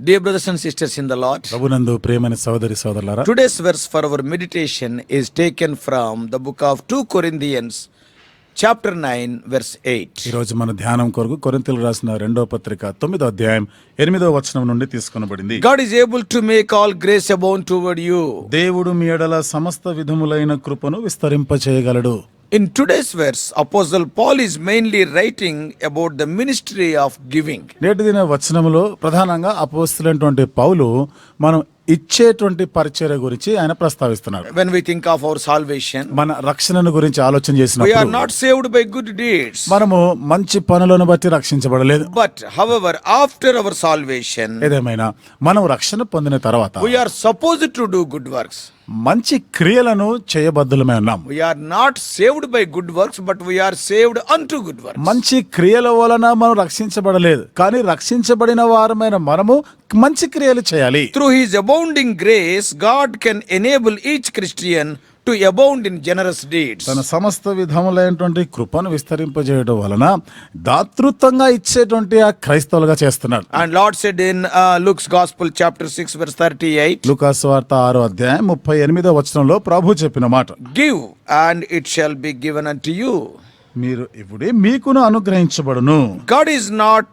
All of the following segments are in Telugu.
Dear brothers and sisters in the Lord, ప్రభునందు ప్రియమైన సోదరి సోదరులారా, today's verse for our meditation is taken from the book of 2 Corinthians chapter 9 verse 8. ఈ రోజు మన ధ్యానం కొరకు కొరింథీయులకు రాసిన 2వ పత్రిక 9వ అధ్యాయం 8వ వచనం నుండి తీసుకొనబడింది. God is able to make all grace abound toward you. దేవుడు మీ ఎడల సమస్త విధములైన కృపను విస్తరింపచేయగలడు. In today's verse, Apostle Paul is mainly writing about the ministry of giving. నేటి దిన వచనములో ప్రధానంగా అపోస్తలుడైనటువంటి పౌలు మనం ఇచ్చేటువంటి పరిచర్య గురించి ఆయన ప్రస్తావిస్తున్నాడు. When we think of our salvation, మన రక్షణను గురించి ఆలోచన we are చేసినప్పుడు not saved by good deeds. మనము మంచి పనులను బట్టి రక్షించబడలేదు. But however, after our salvation, ఏదేమైనా మనం రక్షణ పొందిన తర్వాత we are supposed to do good works. మంచి క్రియలను చేయబద్దులమై ఉన్నాం. We are not saved by good works, but we are saved unto good works. మంచి క్రియల వలన మనం రక్షించబడలేదు, కానీ రక్షించబడిన వారమైన మనము మంచి క్రియలు చేయాలి. Through his abounding grace, God can enable each Christian to abound in generous deeds. తన సమస్త విధములైనటువంటి కృపను విస్తరింపజేయడం వలన దాతృత్వంగా ఇచ్చేటువంటి ఆ క్రైస్తవులుగా చేస్తున్నాడు. And Lord said in Luke's Gospel chapter 6 verse 38, లూకా సువార్త 6వ అధ్యాయం 38వ వచనంలో ప్రభు చెప్పిన మాట, give and it shall be given unto you. మీరు ఇప్పుడే మీకును అనుగ్రహించబడును. God is not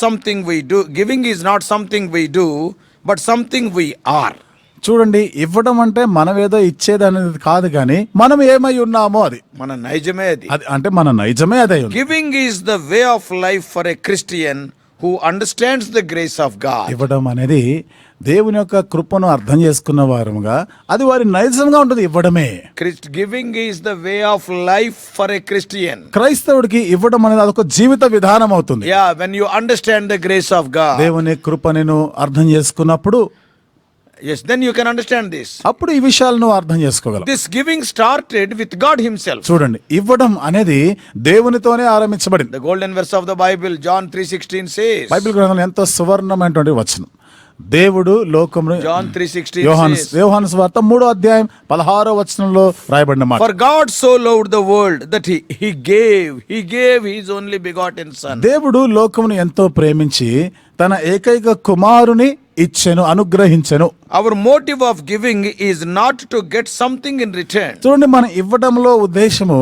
something we do. Giving is not something we do, but something we are. చూడండి, ఇవ్వడం అంటే మనం ఏదో ఇచ్చేది అనేది కాదు, కానీ మనం ఏమై ఉన్నామో అది మన నైజమే అది. అంటే మన నైజమే అదే. Giving is the way of life for a Christian who understands the grace of God. ఇవ్వడం అనేది దేవుని యొక్క కృపను అర్థం చేసుకున్న వారముగా అది వారి నైజంగా ఉంటుంది. ఇవ్వడమే Giving is the way of life for a Christian. క్రైస్తవుడికి ఇవ్వడం అనేది అదొక జీవిత విధానం అవుతుంది. Yeah, when you understand the grace of God. దేవుని కృపను అర్థం చేసుకున్నప్పుడు, yes, then you can understand this. అప్పుడు ఈ విషయాలను అర్థం చేసుకోగలం. This giving started with God himself. చూడండి, ఇవ్వడం అనేది దేవునితోనే ఆరంభించబడింది. The golden verse of the Bible, John 3:16 says. Bible గ్రంథంలో ఎంతో సువర్ణమైనటువంటి వచనం. దేవుడు లోకమును, John 3:16 యోహాను సువార్త 3వ అధ్యాయం 16వ వచనంలో రాయబడిన మాట. For God so loved the world that he gave his only begotten son. దేవుడు లోకమును ఎంతో ప్రేమించి తన ఏకైక కుమారుని ఇచ్చెను, అనుగ్రహించెను. Our motive of giving is not to get something in return. చూడండి, మన ఇవ్వడంలో ఉద్దేశము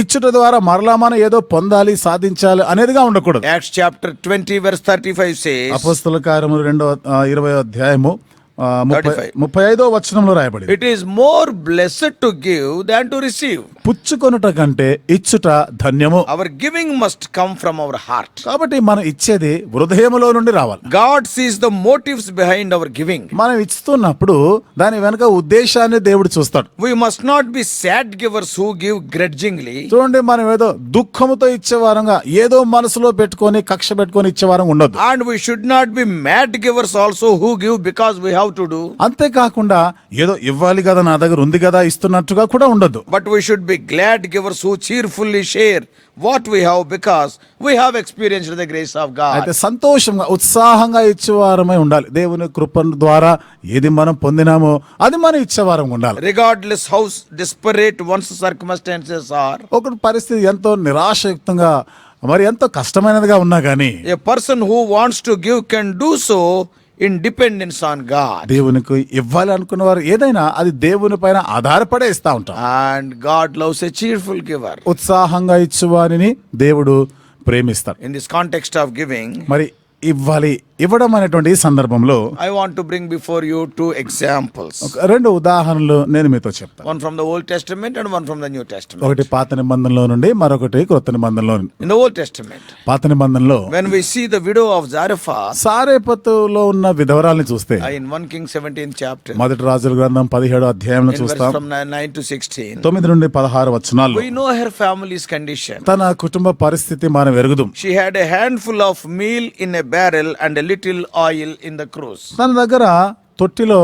ఇచ్చుట ద్వారా మరలా మనం ఏదో పొందాలి, సాధించాలి అనేదిగా ఉండకూడదు. Acts chapter 20 verse 35 says. అపోస్తల కార్యములు 20వ అధ్యాయము 35వ వచనంలో రాయబడింది. It is more blessed to give than to receive. పుచ్చుకొనుట కంటే ఇచ్చుట ధన్యము. Our giving must come from our heart. కాబట్టి మనం ఇచ్చేది హృదయములో నుండి రావాలి. God sees the motives behind our giving. మనం ఇస్తున్నప్పుడు దాని వెనక ఉద్దేశాన్ని దేవుడు చూస్తాడు. We must not be sad givers who give grudgingly. చూడండి, మనం ఏదో దుఃఖముతో ఇచ్చేవారంగా, ఏదో మనసులో పెట్టుకొని కక్ష పెట్టుకొని ఇచ్చేవారం ఉండదు. And we should not be mad givers also who give because we have to do. అంతేకాకుండా ఏదో ఇవ్వాలి కదా, నా దగ్గర ఉంది కదా ఇస్తున్నట్టుగా కూడా ఉండదు. But we should be glad givers who cheerfully share what we have because we have experienced the grace of God. అయితే సంతోషంగా, ఉత్సాహంగా ఇచ్చేవారమై ఉండాలి. దేవుని కృప ద్వారా ఏది మనం పొందినామో అది మనం ఇచ్చేవారం ఉండాలి. Regardless how desperate one's circumstances are. ఒక పరిస్థితి ఎంతో నిరాశయుక్తంగా, మరి ఎంతో కష్టమైనదిగా ఉన్నా గానీ, A person who wants to give can do so in dependence on God. దేవునికి ఇవ్వాలి అనుకున్న వారు ఏదైనా అది దేవుని పైన ఆధారపడే ఇస్తా ఉంటాం. And God loves a cheerful giver. ఉత్సాహంగా ఇచ్చువారిని దేవుడు ప్రేమిస్తాడు. In this context of giving, మరి ఇవ్వడం అనేటువంటి సందర్భంలో I want to bring before you two examples. 2 ఉదాహరణలు నేను మీతో చెప్తాను. One from the Old Testament and one from the New Testament. ఒకటి పాత నిబంధనలో నుండి, మరొకటి క్రొత్త నిబంధనలో నుండి. In the Old Testament, పాత నిబంధనలో when we see the widow of Zarephath, సారేపతులో ఉన్న విధవరాల్ని చూస్తే, in 1 Kings 17 chapter, మొదటి రాజుల గ్రంథం 17వ అధ్యాయంలో చూస్తాం. from 9 to 16, 9 నుండి 16 వచనాలు. we know her family's condition. తన కుటుంబ పరిస్థితి మనం ఎరుగుదాం. She had a handful of meal in a barrel and a little oil in the cruse. తన దగ్గర తొట్టిలో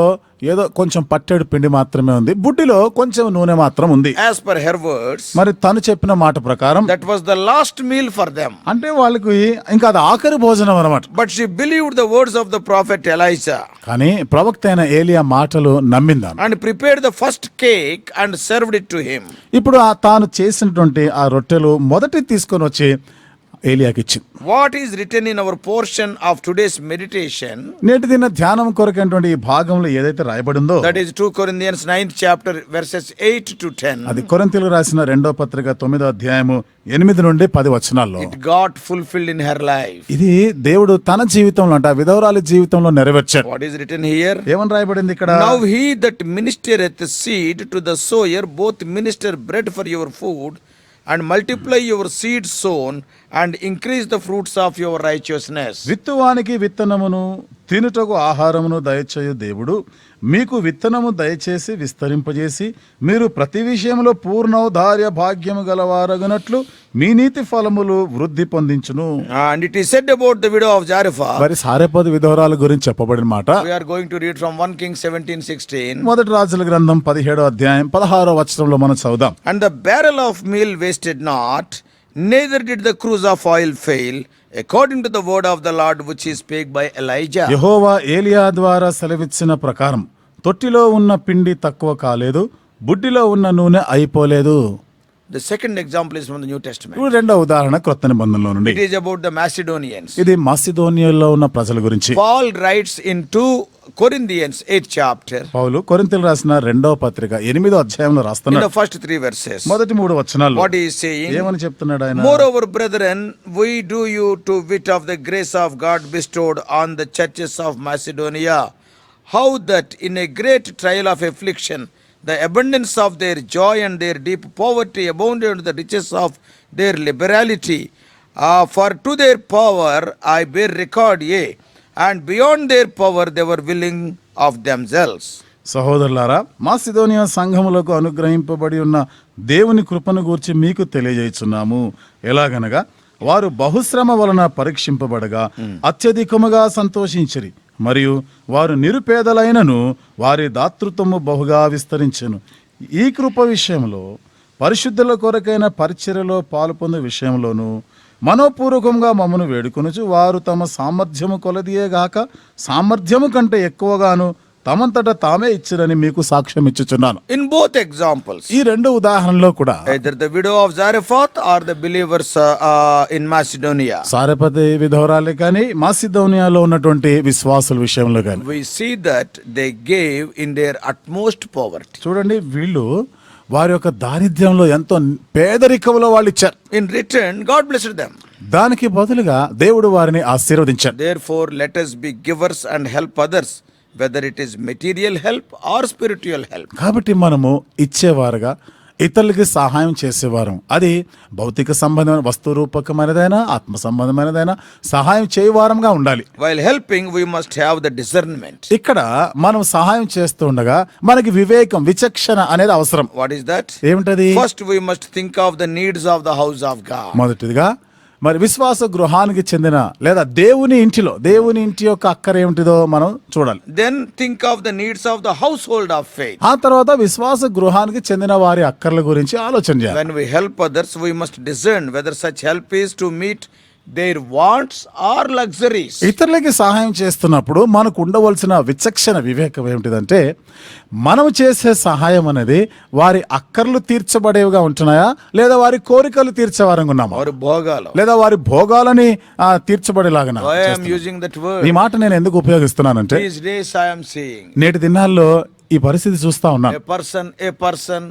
ఏదో కొంచెం పట్టెడు పిండి మాత్రమే ఉంది, బుడ్డిలో కొంచెం నూనె మాత్రం ఉంది. As per her words, మరి తను చెప్పిన మాట ప్రకారం that was the last meal for them. అంటే వాళ్ళకి ఇంకా అది ఆఖరి భోజనం అన్నమాట. But she believed the words of the prophet Elijah. కానీ ప్రవక్త అయిన ఏలియా మాటలు నమ్మిందాను. And prepared the first cake and served it to him. ఇప్పుడు తాను చేసినటువంటి ఆ రొట్టెలు మొదటి తీసుకొని వచ్చి ఏలియాకి ఇచ్చింది. What is written in our portion of today's meditation, నేటి దిన ధ్యానం కొరకైనటువంటి ఈ భాగంలో ఏదైతే రాయబడిందో that is 2 Corinthians 9th chapter verses 8 to 10, అది కొరింథీయులకు రాసిన 2వ పత్రిక 9వ అధ్యాయము 8 నుండి 10 వచనాల్లో it got fulfilled in her life. ఇది దేవుడు తన జీవితంలో అంట విధవరాలి జీవితంలో నెరవేర్చాడు. What is written here? ఏమని రాయబడింది ఇక్కడ? Now he that ministereth seed to the sower both minister bread for your food and multiply your seed sown and increase the fruits of your righteousness. విత్తువానికి విత్తనమును తినుటకు ఆహారమును దయచేయు దేవుడు మీకు విత్తనము దయచేసి విస్తరింపజేసి మీరు ప్రతి విషయంలో పూర్ణౌదార్య భాగ్యము గలవారగునట్లు మీ నీతి ఫలములు వృద్ధి పొందించును. And it is said about the widow of Zarephath. మరి సారెపదు విధవరాల గురించి చెప్పబడిన మాట We are going to read from 1 Kings 17:16. మొదటి రాజుల గ్రంథం 17వ అధ్యాయం 16వ వచనంలో మనం చదువుదాం. And the barrel of meal wasted not, neither did the cruse of oil fail, according to the word of the Lord which he spake by Elijah. యెహోవా ఏలియా ద్వారా సెలవిచ్చిన ప్రకారం తొట్టిలో ఉన్న పిండి తక్కువ కాలేదు, బుడ్డిలో ఉన్న నూనె అయిపోలేదు. The second example is from the New Testament. ఇప్పుడు రెండవ ఉదాహరణ క్రొత్త నిబంధనలో నుండి. It is about the Macedonians. ఇది మాసిదోనియాలో ఉన్న ప్రజల గురించి. Paul writes in 2 Corinthians 8th chapter, పౌలు కొరింథీయులకు రాసిన 2వ పత్రిక 8వ అధ్యాయంలో in రాస్తున్నాడు. the first 3 verses. మొదటి 3 వచనాలు What he is saying? ఏమని చెప్తున్నాడు ఆయన? Moreover, brethren, we do you to wit of the grace of God bestowed on the churches of Macedonia, how that in a great trial of affliction the abundance of their joy and their deep poverty abounded to the riches of their liberality. For to their power I bear record, yea, and beyond their power they were willing of themselves. సహోదరులారా, మాసిదోనియా సంఘములకు అనుగ్రహింపబడి ఉన్న దేవుని కృపను గూర్చి మీకు తెలియజేస్తున్నాము. ఎలాగనగా వారు బహుశ్రమ వలన పరీక్షింపబడగా అత్యధికముగా సంతోషించిరి, మరియు వారు నిరుపేదలైనను వారి దాతృత్వము బహుగా విస్తరించెను. ఈ కృప విషయంలో పరిశుద్ధుల కొరకైన పరిచర్యలో పాలుపొందే విషయంలోనూ మనోపూర్వకంగా మమ్మను వేడుకొనుచు వారు తమ సామర్థ్యము కొలదియేగాక సామర్థ్యము కంటే ఎక్కువగాను తమంతట తామే ఇచ్చిరని మీకు సాక్ష్యం ఇచ్చుచున్నాను. In both examples, ఈ రెండు ఉదాహరణలో కూడా either the widow of Zarephath or the believers in Macedonia, సారెపతి విధవరాలే కానీ మాసిదోనియాలో ఉన్నటువంటి విశ్వాసుల విషయంలో కానీ we see that they gave in their utmost poverty. చూడండి, వీళ్ళు వారి యొక్క దారిద్ర్యంలో ఎంతో పేదరికంలో వాళ్ళు ఇచ్చారు. In return, God blessed them. దానికి బదులుగా దేవుడు వారిని ఆశీర్వదించాడు. Therefore, let us be givers and help others, whether it is material help or spiritual help. కాబట్టి మనము ఇచ్చేవారుగా ఇతరులకి సహాయం చేసేవారం, అది భౌతిక సంబంధమైన వస్తు రూపకమైనదైనా ఆత్మ సంబంధమైనదైనా సహాయం చేయవారంగా ఉండాలి. While helping, we must have the discernment. ఇక్కడ మనం సహాయం చేస్తూ ఉండగా మనకి వివేకం, విచక్షణ అనేది అవసరం. What is that? ఏమిటది? First, we must think of the needs of the house of God. మొదటిదిగా మరి విశ్వాస గృహానికి చెందిన లేదా దేవుని ఇంటి యొక్క అక్కర ఏమిటిదో మనం చూడాలి. Then think of the needs of the household of faith. ఆ తర్వాత విశ్వాస గృహానికి చెందిన వారి అక్కర్ల గురించి ఆలోచన చేయాలి. When we help others, we must discern whether such help is to meet their wants or luxuries. ఇతరులకి సహాయం చేస్తున్నప్పుడు మనకు ఉండవలసిన విచక్షణ, వివేకం ఏమిటిదంటే మనం చేసే సహాయం అనేది వారి అక్కర్లు తీర్చబడేవిగా ఉంటున్నాయా లేదా వారి కోరికలు తీర్చేవారంగా ఉన్నామా, Or భోగాలు. లేదా వారి భోగాలని తీర్చబడేలాగా. Why I am using that word? ఈ మాట నేను ఎందుకు ఉపయోగిస్తున్నానంటే These days I am seeing నేటి దినాల్లో ఈ పరిస్థితి చూస్తా ఉన్నాను. a person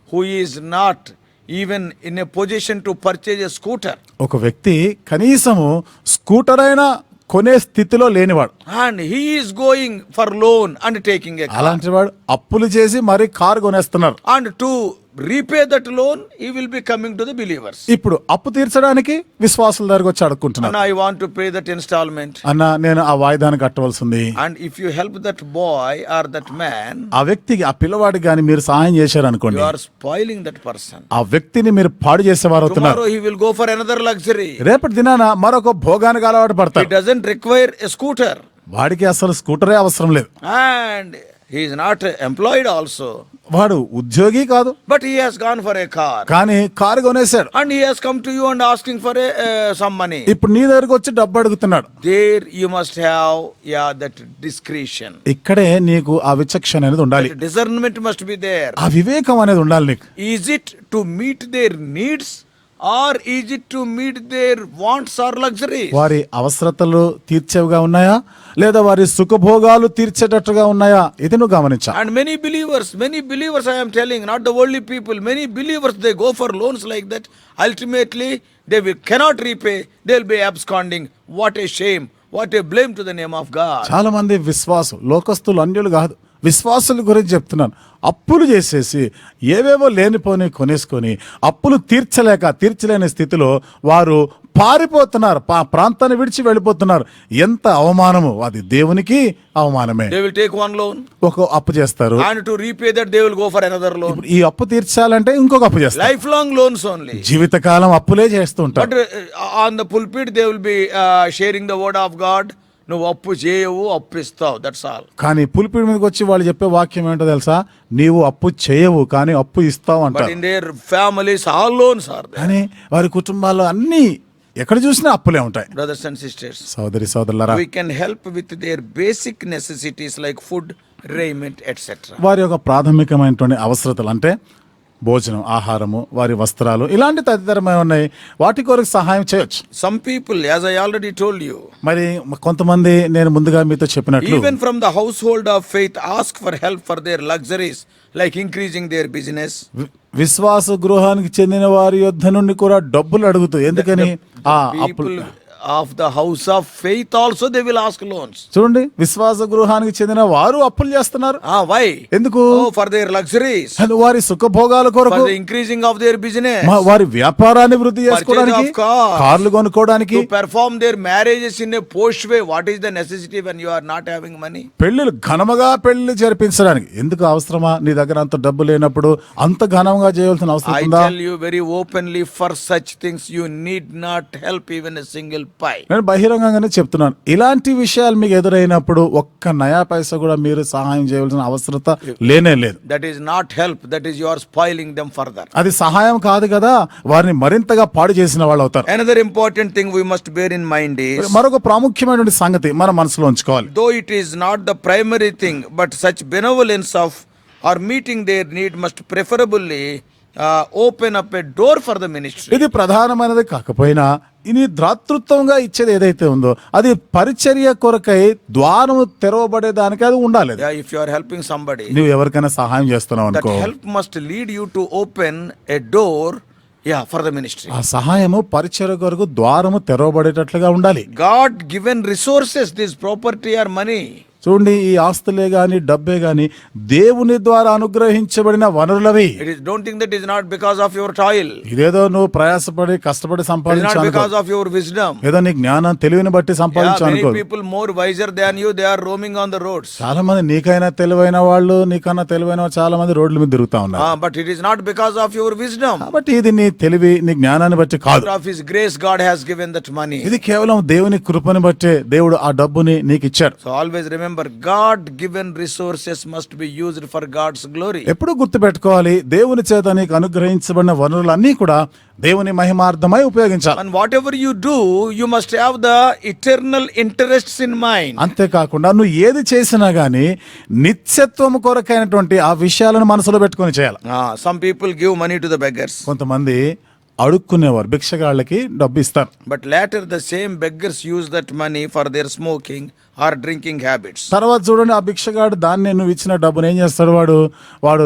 who is not even in a position to purchase a scooter, ఒక వ్యక్తి కనీసము స్కూటర్ అయినా కొనే స్థితిలో లేనివాడు, and he is going for loan and taking a car, అలాంటి వాడు అప్పులు చేసి మరి car కొనేస్తున్నారు. and to repay that loan he will be coming to the believers. ఇప్పుడు అప్పు తీర్చడానికి విశ్వాసుల దగ్గరకు వచ్చి అడుక్కుంటున్నాను. And I want to pay that installment. అన్న, నేను ఆ వాయిదాన్ని కట్టవలసింది. And if you help that boy or that man, ఆ వ్యక్తికి, ఆ పిల్లవాడికి కానీ మీరు సహాయం చేశారనుకోండి, you are spoiling that person. ఆ వ్యక్తిని మీరు పాడు చేసేవారు అవుతున్నారు. Tomorrow he will go for another luxury. రేపటి దినాన మరొక భోగానికి అలవాటు He పడతాడు. doesn't require a scooter, వాడికి అసలు స్కూటరే అవసరం లేదు, and he is not employed also, వాడు ఉద్యోగి కాదు, but he has gone for a car, కానీ car కొనేశాడు. and he has come to you and asking for some money. ఇప్పుడు నీ దగ్గరకు వచ్చి డబ్బు అడుగుతున్నాడు. There you must have that discretion. ఇక్కడే నీకు ఆ విచక్షణ అనేది ఉండాలి, That discernment must be there. ఆ వివేకం అనేది ఉండాలి నీకు. Is it to meet their needs or is it to meet their wants or luxuries? వారి అవసరతలు తీర్చేవిగా ఉన్నాయా లేదా వారి సుఖభోగాలు తీర్చేటట్టుగా ఉన్నాయా? ఇది నువ్వు గమనించా. And many believers I am telling, not the worldly people, many believers they go for loans like that. Ultimately they cannot repay, they will be absconding. What a shame, what a blame to the name of God. చాలా మంది విశ్వాసులు, లోకస్తులు, అన్యులు కాదు, విశ్వాసుల గురించి చెప్తున్నాను, అప్పులు చేసేసి ఏవేవో లేనిపోని కొనేసుకొని అప్పులు తీర్చలేని స్థితిలో వారు పారిపోతున్నారు, ప్రాంతాన్ని విడిచి వెళ్ళిపోతున్నారు. ఎంత అవమానము! అది దేవునికి అవమానమే. They will take one loan, ఒక అప్పు చేస్తారు, and to repay that they will go for another loan. ఈ అప్పు తీర్చాలంటే ఇంకొక అప్పు చేస్తారు. Lifelong loans only. జీవితకాలం అప్పులే చేస్తూ ఉంటారు. But on the pulpit they will be sharing the word of God. నువ్వు అప్పు చేయవు, అప్పు ఇస్తావు, దట్స్ ఆల్. కానీ పులిపిడి మీదకి వచ్చి వాళ్ళు చెప్పే వాక్యం ఏంటో తెలుసా? నీవు అప్పు చేయవు కానీ అప్పు ఇస్తావు అంటారు. But in their families all loans are there. కానీ వారి కుటుంబాల్లో అన్ని ఎక్కడ చూసినా అప్పులే ఉంటాయి. Brothers and sisters, సోదరులారా, we can help with their basic necessities like food, raiment, etc. వారి యొక్క ప్రాథమికమైనటువంటి అవసరతలు అంటే భోజనం, ఆహారము, వారి వస్త్రాలు, ఇలాంటి తదితరమైన ఉన్నాయి. వాటి కొరకు సహాయం చేయొచ్చు. Some people, as I already told you, మరి కొంతమంది నేను ముందుగా మీతో చెప్పినట్లు, even from the household of faith ask for help for their luxuries like increasing their business. విశ్వాస గృహానికి చెందిన వారి యొద్ద నుండి కూడా డబ్బులు అడుగుతూ, ఎందుకని People of the house of faith also they will ask loans. చూడండి, విశ్వాస గృహానికి చెందిన వారు అప్పులు చేస్తున్నారు. Why? ఎందుకు? For their luxuries, వారి సుఖభోగాల కొరకు, for the increasing of their business, వారి వ్యాపారాన్ని వృద్ధి చేసుకోవడానికి, కార్లు కొనుక్కోవడానికి, to perform their marriages in a posh way. What is the necessity when you are not having money? పెళ్లిలు ఘనముగా పెళ్లి జరిపించడానికి ఎందుకు అవసరమా? నీ దగ్గర అంత డబ్బు లేనప్పుడు అంత ఘనంగా చేయవలసిన అవసరం ఉందా? I tell you very openly, for such things you need not help even a single pie. నేను బహిరంగంగానే చెప్తున్నాను, ఇలాంటి విషయాలు మీకు ఎదురైనప్పుడు ఒక్క నయా పైసా కూడా మీరు సహాయం చేయవలసిన అవసరత లేనే లేదు. That is not help, that is you are spoiling them further. అది సహాయం కాదు కదా, వారిని మరింతగా పాడు చేసిన వాళ్ళు అవుతారు. Another important thing we must bear in mind is, మరొక ప్రాముఖ్యమైనటువంటి సంగతి మన మనసులో ఉంచుకోవాలి. though it is not the primary thing, but such benevolence of or meeting their need must preferably open up a door for the ministry. ఇది ప్రధానమైనది కాకపోయినా ఇది దాతృత్వంగా ఇచ్చేది ఏదైతే ఉందో అది పరిచర్య కొరకై ద్వారము తెరవబడేదానికి అది ఉండాలి. If you are helping somebody, నువ్వు ఎవరికైనా సహాయం చేస్తున్నావు that అనుకో, help must lead you to open a door for the ministry. ఆ సహాయము పరిచర్య కొరకు ద్వారము తెరవబడేటట్లుగా ఉండాలి. God given resources, this property or money, చూడండి, ఈ ఆస్తులే గాని డబ్బే గాని దేవుని ద్వారా అనుగ్రహించబడిన వనరులవి. don't think that is not because of your toil. ఇదేదో నువ్వు ప్రయాసపడి కష్టపడి సంపాదించావు, not because of your wisdom. ఏదో నీ జ్ఞానం తెలివిని బట్టి సంపాదించావు అనుకో. Many people more wiser than you, they are roaming on the roads. చాలా మంది నీకైనా తెలివైన వాళ్ళు, నీకన్నా తెలివైన చాలా మంది రోడ్ల మీద తిరుగుతా ఉన్నారు. But it is not because of your wisdom. కాబట్టి ఇది నీ తెలివి, నీ జ్ఞానాన్ని బట్టి కాదు. Of His grace God has given that money. ఇది కేవలం దేవుని కృపని బట్టే దేవుడు ఆ డబ్బుని నీకు ఇచ్చాడు. So always remember, God given resources must be used for God's glory. ఎప్పుడు గుర్తుపెట్టుకోవాలి, దేవుని చేత నీకు అనుగ్రహించబడిన వనరులన్నీ కూడా దేవుని మహిమార్థమై ఉపయోగించాలి. And whatever you do, you must have the eternal interests in mind. అంతేకాకుండా నువ్వు ఏది చేసినా గానీ నిత్యత్వం కొరకైనటువంటి ఆ విషయాలను మనసులో పెట్టుకొని చేయాలి. Some people give money to the beggars. కొంతమంది అడుక్కునేవారు, భిక్షగాళ్ళకి డబ్బు ఇస్తారు. But later the same beggars use that money for their smoking or drinking habits. తర్వాత చూడండి, ఆ భిక్షగాడు దాన్ని నువ్వు ఇచ్చిన డబ్బును ఏం చేస్తాడు? వాడు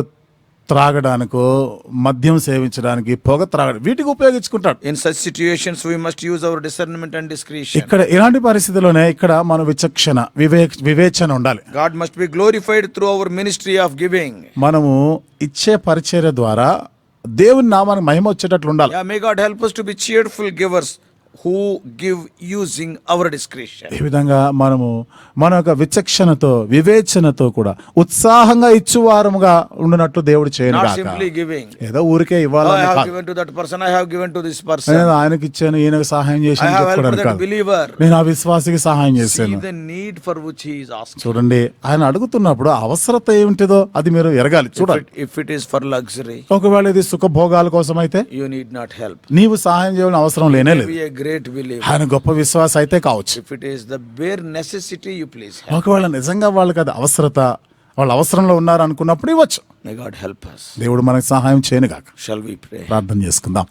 త్రాగడానికో, మద్యం సేవించడానికి, పొగ త్రాగడం, వీటికి ఉపయోగించుకుంటాడు. In such situations we must use our discernment and discretion. ఇక్కడ ఇలాంటి పరిస్థితుల్లోనే ఇక్కడ మన విచక్షణ, వివేచన ఉండాలి. God must be glorified through our ministry of giving. మనము ఇచ్చే పరిచర్య ద్వారా దేవుని నామానికి మహిమ వచ్చేటట్లు ఉండాలి. May God help us to be cheerful givers who give using our discretion. ఈ విధంగా మనము మన యొక్క విచక్షణతో, వివేచనతో కూడా ఉత్సాహంగా ఇచ్చువారముగా ఉండునట్లు దేవుడు చేయను Not గాక. simply giving. ఏదో ఊరికే ఇవ్వాలని I have కాదు. given to that person, I have given to this person. నేను ఆయనకి ఇచ్చాను, ఈయనకు సహాయం I చేశాను have helped చెప్పుకోవడానికి that కాదు. believer. నేను ఆ విశ్వాసికి సహాయం See చేశాను. the need for which he is asking. చూడండి, ఆయన అడుగుతున్నప్పుడు అవసరత ఏమిటిదో అది మీరు ఎరగాలి, చూడాలి. If it is for luxury, ఒకవేళ ఇది సుఖభోగాల కోసం అయితే you need not help. నీవు సహాయం చేయాలని అవసరం లేనే లేదు. Be a great believer. ఆయన గొప్ప విశ్వాస అయితే కావచ్చు. If it is the bare necessity, you please help. ఒకవేళ నిజంగా వాళ్ళకి అది అవసరత, వాళ్ళు అవసరంలో ఉన్నారు అనుకున్నప్పుడు ఇవ్వచ్చు. May God help us. దేవుడు మనకు సహాయం చేయను గాక. Shall we pray? ప్రార్థన చేసుకుందాం.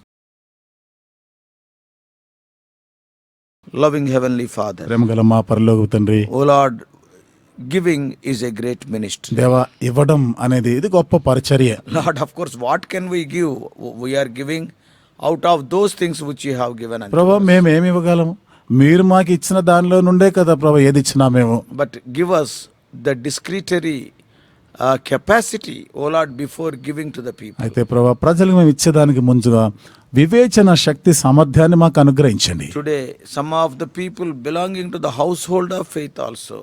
Loving Heavenly Father, ప్రేమగల మా పరలోక తండ్రి, O Lord, giving is a great ministry. దేవా ఇవ్వడం అనేది ఇది గొప్ప పరిచర్య. Lord, of course, what can we give? We are giving out of those things which you have given unto ప్రభా us. మేము ఏమి ఇవ్వగలము? మీరు మాకు ఇచ్చిన దానిలో నుండే కదా ప్రభా ఏది ఇచ్చినా మేము. But give us the discretionary capacity, O Lord, before giving to the people. అయితే ప్రభా ప్రజలకు మేము ఇచ్చేదానికి ముందుగా వివేచన శక్తి సామర్థ్యాన్ని మాకు అనుగ్రహించండి. Today, some of the people belonging to the household of faith also,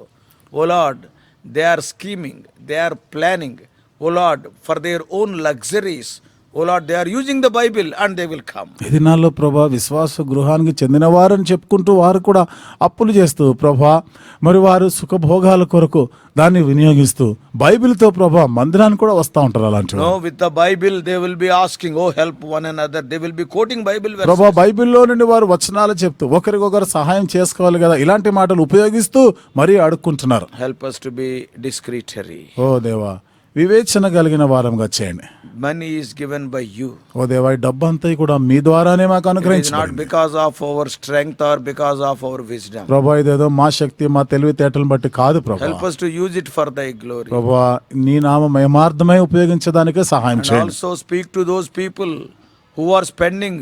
O Lord, they are scheming, they are planning, O Lord, for their own luxuries. O Lord, they are using the Bible and they will come. ఈ దినాల్లో ప్రభా విశ్వాస గృహానికి చెందిన వారని చెప్పుకుంటూ వారు కూడా అప్పులు చేస్తూ ప్రభా మరి వారు సుఖభోగాల కొరకు దాన్ని వినియోగిస్తూ బైబిల్తో ప్రభా మందిరానికి కూడా వస్తూ ఉంటారు. అలాంటి No, with the Bible they will be asking, oh, help one another. They will be quoting Bible verses. ప్రభా బైబిల్లో నుండి వారు వచనాలు చెప్తూ ఒకరికొకరు సహాయం చేసుకోవాలి కదా ఇలాంటి మాటలు ఉపయోగిస్తూ మరీ అడుక్కుంటున్నారు. Help us to be discretionary. ఓ దేవా వివేచన కలిగిన వారంగా చేయండి. Money is given by you. ఓ దేవా ఈ డబ్బు అంతా కూడా మీ ద్వారానే మాకు It is not అనుగ్రహించండి. because of our strength or because of our wisdom. ప్రభా ఇదేదో మా శక్తి మా తెలివితేటలను బట్టి కాదు ప్రభా. Help us to use it for thy glory. ప్రభా నీ నామ మహిమార్థమై ఉపయోగించడానికే సహాయం And చేయండి. also speak to those people who are spending,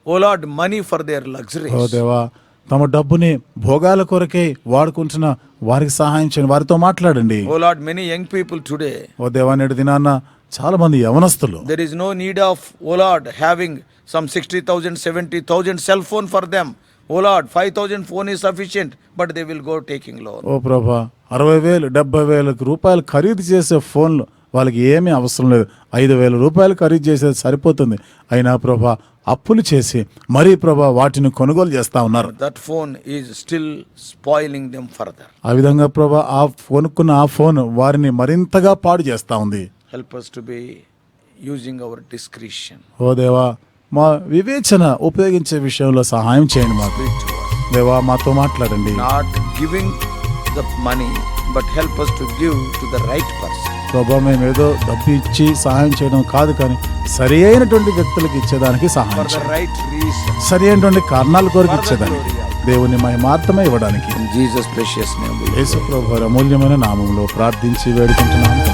oh Lord, money for their luxuries. ఓ దేవా తమ డబ్బుని భోగాల కొరకే వాడుకుంటున్న వారికి సహాయం చేయండి. వారితో మాట్లాడండి. Oh Lord, many young people today, ఓ దేవా నేటి దినాన్న చాలా మంది యవనస్తులు there is no need of, oh Lord, having some 60,000, 70,000 cell phone for them. Oh Lord, 5,000 phone is sufficient, but they will go taking loan. ఓ ప్రభా 60,000 70,000 రూపాయలు ఖరీదు చేసే ఫోన్లు వాళ్ళకి ఏమీ అవసరం లేదు. 5,000 రూపాయలు ఖరీదు చేసేది సరిపోతుంది. అయినా ప్రభా అప్పులు చేసి మరీ ప్రభా వాటిని కొనుగోలు చేస్తా ఉన్నారు. That phone is still spoiling them further. ఆ విధంగా ప్రభా కొనుక్కున్న ఆ ఫోన్ వారిని మరింతగా పాడు చేస్తా ఉంది. Help us to be using our discretion. ఓ దేవా మా వివేచన ఉపయోగించే విషయంలో సహాయం చేయండి మాకు. Speak to us. దేవా మాతో మాట్లాడండి. Not giving the money, but help us to give to the right person. ప్రభా మేము ఏదో డబ్బు ఇచ్చి సహాయం చేయడం కాదు, కానీ సరి అయినటువంటి వ్యక్తులకు ఇచ్చేదానికి For సహాయం the చేయండి. right reason. సరి అయినటువంటి కారణాల కొరకు For the ఇచ్చేదానికి glory of దేవుని మహిమార్థమే ఇవ్వడానికి In Jesus' precious name we Yesu pray. ప్రభు అమూల్యమైన నామములో ప్రార్థించి వేడుకుంటున్నాము.